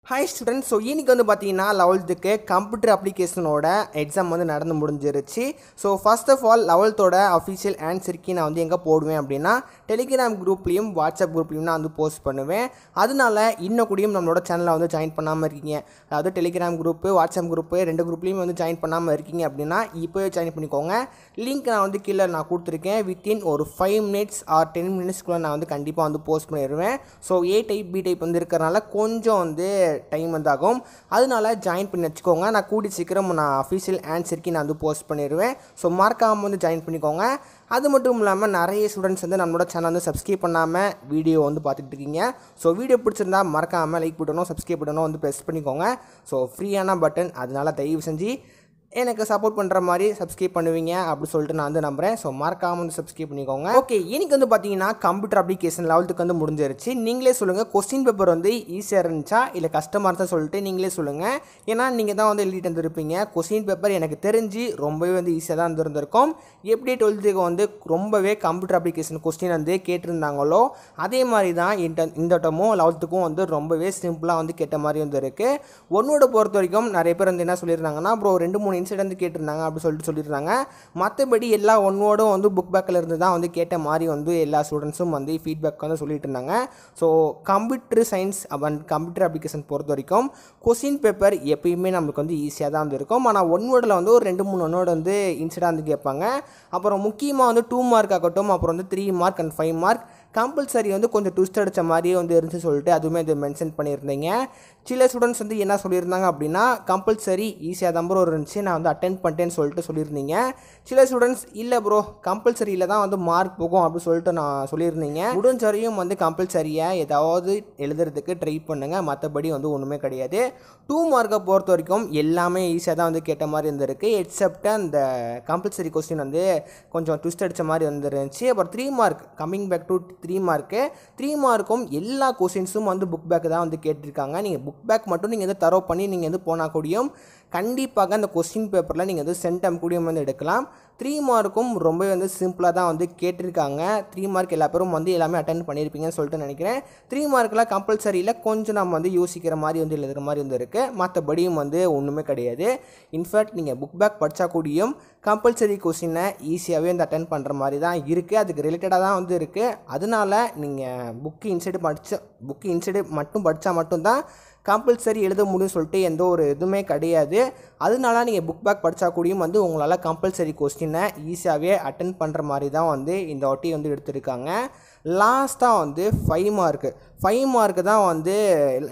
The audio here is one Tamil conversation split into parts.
Hi students. ஸோ இன்னைக்கு வந்து பார்த்தீங்கன்னா 11th கம்ப்யூட்டர் அப்ளிகேஷனோட எக்ஸாம் வந்து நடந்து முடிஞ்சிருச்சு. So first of all 11th official ஆன்சருக்கு நான் வந்து எங்கே போடுவேன் அப்படின்னா டெலிகிராம் குரூப்லேயும் வாட்ஸ்அப் குரூப்லேயும் நான் வந்து போஸ்ட் பண்ணுவேன். அதனால இன்னும் கூடயும் நம்மளோட சேனலை வந்து ஜாயின் பண்ணாமல் இருக்கீங்க, அதாவது டெலிகிராம் குரூப்பு வாட்ஸ்அப் குரூப்பு ரெண்டு குரூப்லேயும் வந்து ஜாயின் பண்ணாமல் இருக்கீங்க அப்படின்னா இப்போவே ஜாயின் பண்ணிக்கோங்க. லிங்க் நான் வந்து கீழே நான் கொடுத்துருக்கேன். வித்தின் ஒரு 5 minutes ஆர் 10 minutesக்குள்ளே நான் வந்து கண்டிப்பாக வந்து போஸ்ட் பண்ணிடுவேன். ஸோ ஏ டைப் பி டைப் வந்து இருக்கிறனால கொஞ்சம் வந்து டைம் வந்து ஆகும். அதனால ஜாயின் பண்ணி வச்சுக்கோங்க. நான் கூடி சீக்கிரம் நான் அஃபிஷியல் ஆன்சருக்கு நான் வந்து போஸ்ட் பண்ணிடுவேன். ஸோ மறக்காமல் வந்து ஜாயின் பண்ணிக்கோங்க. அது மட்டும் இல்லாமல் நிறைய ஸ்டூடெண்ட்ஸ் வந்து நம்மளோட சேனல் வந்து சப்ஸ்கிரைப் பண்ணாமல் வீடியோ வந்து பார்த்துட்டு இருக்கீங்க. ஸோ வீடியோ பிடிச்சிருந்தா மறக்காமல் லைக் பட்டனும் சப்ஸ்கிரைப் பட்டனும் வந்து ப்ரெஸ் பண்ணிக்கோங்க. ஸோ ஃப்ரீயான பட்டன், அதனால தயவு செஞ்சு எனக்கு சப்போர்ட் பண்ணுற மாதிரி சப்ஸ்கிரைப் பண்ணுவீங்க அப்படி சொல்லிட்டு நான் வந்து நம்புகிறேன். ஸோ மறக்காமல் வந்து சப்ஸ்கிரைப் பண்ணிக்கோங்க. ஓகே, இன்னைக்கு வந்து பார்த்தீங்கன்னா கம்ப்யூட்டர் அப்ளிகேஷன் 11th வந்து முடிஞ்சிருச்சு. நீங்களே சொல்லுங்கள், கொஸ்டின் பேப்பர் வந்து ஈஸியாக இருந்துச்சா இல்லை கஷ்டமாக இருந்தால் சொல்லிட்டு நீங்களே சொல்லுங்கள். ஏன்னா நீங்கள் தான் வந்து எழுதிட்டு வந்துருப்பீங்க. கொஸ்டின் பேப்பர் எனக்கு தெரிஞ்சு ரொம்பவே வந்து ஈஸியாக தான் இருந்திருக்கும். எப்படி 12th வந்து ரொம்பவே கம்ப்யூட்டர் அப்ளிகேஷன் கொஸ்டின் வந்து கேட்டிருந்தாங்களோ அதே மாதிரி தான் இந்த டமும் 11th வந்து ரொம்பவே சிம்பிளாக வந்து கேட்ட மாதிரி வந்து இருக்குது. ஒன்னோட பொறுத்த வரைக்கும் நிறைய பேர் வந்து என்ன சொல்லியிருந்தாங்கன்னா, ப்ரோ 2-3 இன்சிடென்ட் கேட்டிருந்தாங்க அப்படி சொல்லியிருந்தாங்க. மற்றபடி எல்லா ஒன்னோடும் வந்து புக் பேக்கில் இருந்து தான் வந்து கேட்ட மாதிரி வந்து எல்லா ஸ்டூடெண்ட்ஸும் வந்து ஃபீட்பேக் வந்து சொல்லிட்டு இருந்தாங்க. So computer science and computer application பொறுத்த வரைக்கும் கொஸ்டின் பேப்பர் எப்பயுமே நம்மளுக்கு வந்து ஈஸியாக தான் வந்து இருக்கும். ஆனால் ஒன் வேர்டில் வந்து ஒரு 2-3 ஒன்னோட வந்து இன்சிடென்ட் வந்து கேட்பாங்க. அப்புறம் முக்கியமாக வந்து 2 மார்க் ஆகட்டும், அப்புறம் வந்து 3 மார்க் அண்ட் 5 மார்க் கம்பல்சரி வந்து கொஞ்சம் ட்விஸ்ட் அடித்த மாதிரியே வந்து இருந்துச்சு சொல்லிட்டு அதுவுமே இது மென்ஷன் பண்ணியிருந்தீங்க. சில ஸ்டூடெண்ட்ஸ் வந்து என்ன சொல்லியிருந்தாங்க அப்படின்னா, கம்பல்சரி ஈஸியாக தான் ப்ரோ இருந்துச்சு, நான் வந்து அட்டென்ட் பண்ணிட்டேன்னு சொல்லிட்டு சொல்லியிருந்தீங்க. சில ஸ்டூடெண்ட்ஸ் இல்லை ப்ரோ கம்பல்சரியில் தான் வந்து மார்க் போகும் அப்படின்னு சொல்லிட்டு நான் சொல்லியிருந்தீங்க. முடிஞ்ச வரையும் வந்து கம்பல்சரியாக ஏதாவது எழுதுறதுக்கு ட்ரை பண்ணுங்கள், மற்றபடி வந்து ஒன்றுமே கிடையாது. 2 மார்க்கை பொறுத்த வரைக்கும் எல்லாமே ஈஸியாக தான் வந்து கேட்ட மாதிரி இருந்திருக்கு, எக்ஸப்ட் அந்த கம்பல்சரி கொஸ்டின் வந்து கொஞ்சம் ட்விஸ்ட் அடித்த மாதிரி வந்துருந்துச்சு. அப்புறம் 3 மார்க் கம்மிங் பேக் டு 3 மார்க்கு 3 மார்க்கும் எல்லா கொஸ்டின்ஸும் வந்து புக் பேக் தான் வந்து கேட்டிருக்காங்க. நீங்கள் புக் பேக் மட்டும் நீங்கள் வந்து தரவு பண்ணி நீங்கள் வந்து போனால் கூடியும் கண்டிப்பாக அந்த கொஸ்டின் பேப்பரில் நீங்கள் வந்து சென்டம் கூடியும் வந்து எடுக்கலாம். 3 மார்க்கும் ரொம்ப வந்து சிம்பிளாக தான் வந்து கேட்டிருக்காங்க. 3 மார்க் எல்லா பேரும் வந்து எல்லாமே அட்டென்ட் பண்ணியிருப்பீங்கன்னு சொல்லிட்டு நினைக்கிறேன். 3 மார்க்கில் கம்பல்சரியில் கொஞ்சம் நம்ம வந்து யோசிக்கிற மாதிரி வந்து எழுதுகிற மாதிரி வந்து இருக்குது, மற்றபடியும் வந்து ஒன்றுமே கிடையாது. இன்ஃபேக்ட் நீங்கள் புக் பேக் படித்தா கூடியும் கம்பல்சரி கொஸ்டினை ஈஸியாகவே வந்து அட்டென்ட் பண்ணுற மாதிரி தான் இருக்குது, அதுக்கு ரிலேட்டடாக தான் வந்து இருக்குது. அதனால நீங்கள் புக்கு இன்சைடு மட்டும் படித்தா மட்டும்தான் கம்பல்சரி எழுத முடியும் சொல்லிட்டு எந்த ஒரு இதுவுமே கிடையாது. அதனால நீங்கள் புக் பேக் படித்தா கூடியும் வந்து உங்களால் கம்பல்சரி கொஸ்டினை ஈஸியாகவே அட்டென்ட் பண்ணுற மாதிரி தான் வந்து இந்த வாட்டி வந்து எடுத்திருக்காங்க. லாஸ்ட்டாக வந்து 5 மார்க்கு தான் வந்து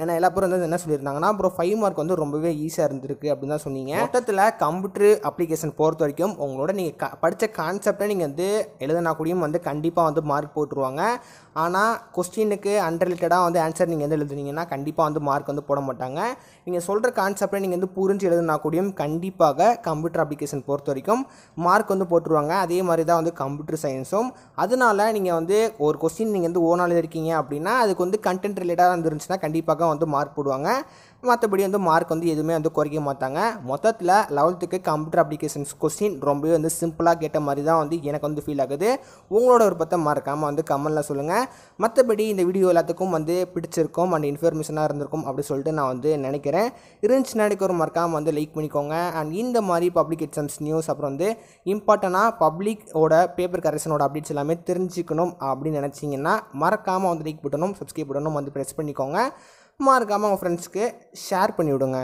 ஏன்னா எல்லா பேரும் வந்து என்ன சொல்லியிருந்தாங்கன்னா, அப்புறம் 5 மார்க் வந்து ரொம்பவே ஈஸியாக இருந்திருக்கு அப்படின்னு தான் சொன்னீங்க. மொத்தத்தில் கம்ப்யூட்டர் அப்ளிகேஷன் பொறுத்த வரைக்கும் உங்களோட நீங்கள் படித்த கான்செப்டை நீங்கள் வந்து எழுதினா கூடியும் வந்து கண்டிப்பாக வந்து மார்க் போட்டுருவாங்க. ஆனால் கொஸ்டினுக்கு அன்ரிலேட்டடாக வந்து ஆன்சர் நீங்கள் வந்து எழுதுனீங்கன்னா கண்டிப்பாக வந்து மார்க் வந்து போட மாட்டாங்க. நீங்கள் சொல்கிற கான்செப்டை நீங்கள் வந்து புரிஞ்சு எழுதுனா கூடியும் கண்டிப்பாக கம்ப்யூட்டர் அப்ளிகேஷன் பொறுத்த வரைக்கும் மார்க் வந்து போட்டுருவாங்க. அதே மாதிரி தான் வந்து கம்ப்யூட்டர் சயின்ஸும். அதனால நீங்கள் வந்து ஒரு கொஸ்டின் நீங்கள் வந்து ஓனாக எழுதிருக்கீங்க அப்படின்னா அதுக்கு வந்து கண்டென்ட் ரிலேட்டடாக இருந்துருந்துச்சுன்னா கண்டிப்பாக வந்து மார்க் போடுவாங்க. மற்றபடி வந்து மார்க் வந்து எதுவுமே வந்து குறைக்க மாட்டாங்க. மொத்தத்தில் 11th கம்ப்யூட்டர் அப்ளிகேஷன்ஸ் கொஸ்டின் ரொம்பவே வந்து சிம்பிளாக கேட்ட மாதிரி தான் வந்து எனக்கு வந்து ஃபீல் ஆகுது. உங்களோட விருப்பத்தை மறக்காமல் வந்து கமெண்ட்டில் சொல்லுங்கள். மற்றபடி இந்த வீடியோ எல்லாத்துக்கும் வந்து பிடிச்சிருக்கும் அண்ட் இன்ஃபர்மேஷனாக இருந்திருக்கும் அப்படி சொல்லிட்டு நான் வந்து நினைக்கிறேன். இருந்துச்சுன்னா ஒரு மறக்காமல் வந்து லைக் பண்ணிக்கோங்க. அண்ட் இந்த மாதிரி பப்ளிக் எக்ஸாம்ஸ் நியூஸ் அப்புறம் வந்து இம்பார்ட்டண்டாக பப்ளிக்கோட பேப்பர் கரெக்ஷனோட அப்டேட்ஸ் எல்லாமே தெரிஞ்சுக்கணும் அப்படின்னு நினச்சிங்கன்னா மறக்காமல் வந்து லைக் பட்டனும் சப்ஸ்கிரைப் பட்டனும் வந்து ப்ரெஸ் பண்ணிக்கோங்க. மறக்காமல் உங்கள் ஃப்ரெண்ட்ஸ்க்கு ஷேர் பண்ணிவிடுங்க.